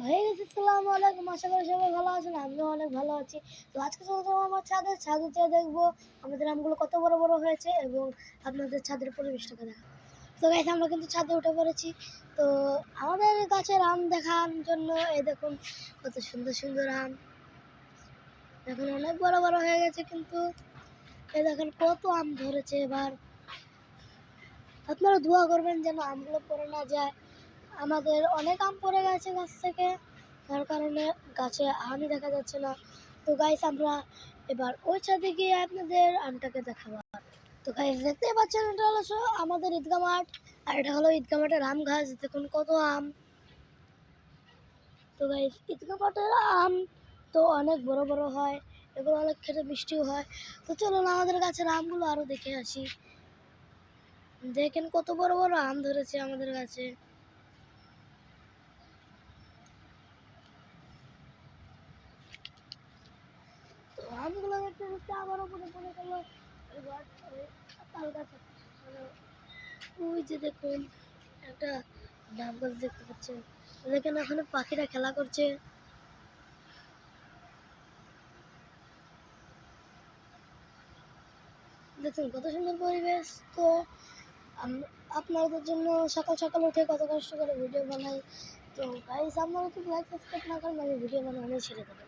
হয়ে গেছে। আসসালামু আলাইকুম, আশা করি সবাই ভালো আছেন, আমিও অনেক ভালো আছি। তো আজকে চলে যাবো আমার ছাদে যেয়ে দেখবো আমাদের আমগুলো কত বড় বড় হয়েছে এবং আপনাদের ছাদের পরিবেশটাকে দেখা। তো গাইস, আমরা কিন্তু ছাদে উঠে পড়েছি। তো আমাদের গাছের আম দেখার জন্য এই দেখুন কত সুন্দর সুন্দর আম, এখন অনেক বড় বড় হয়ে গেছে, কিন্তু এই দেখেন কত আম ধরেছে। এবার আপনারা দোয়া করবেন যেন আমগুলো পড়ে না যায়। আমাদের অনেক আম পড়ে গেছে গাছ থেকে, তার কারণে গাছে আমই দেখা যাচ্ছে না। তো গাইস, আমরা এবার ওই ছাদে গিয়ে আপনাদের আমটাকে দেখাবো। তো গাইস, দেখতে পাচ্ছেন এটা হলো আমাদের ঈদগাহ মাঠ, আর এটা হলো ঈদগাহ মাঠের আম গাছ। দেখুন কত আম। তো গাইস, ঈদগাহ মাঠের আম তো অনেক বড় বড় হয়, এগুলো অনেক খেতে মিষ্টিও হয়। তো চলুন আমাদের গাছের আমগুলো আরো দেখে আসি। দেখেন কত বড় বড় আম ধরেছে আমাদের গাছে। তো আমগুলো দেখতে দেখতে আবার উপরে পড়ে গেল। এবার তাল গাছ, ওই যে দেখুন একটা ডাব গাছ দেখতে পাচ্ছেন। দেখেন ওখানে পাখিরা খেলা করছে। দেখুন কত সুন্দর পরিবেশ। তো আপনাদের জন্য সকাল সকাল উঠে কত কষ্ট করে ভিডিও বানাই। তো গাইস, আপনারা যদি লাইক সাবস্ক্রাইব না করেন আমি ভিডিও বানানো ছেড়ে দেবো।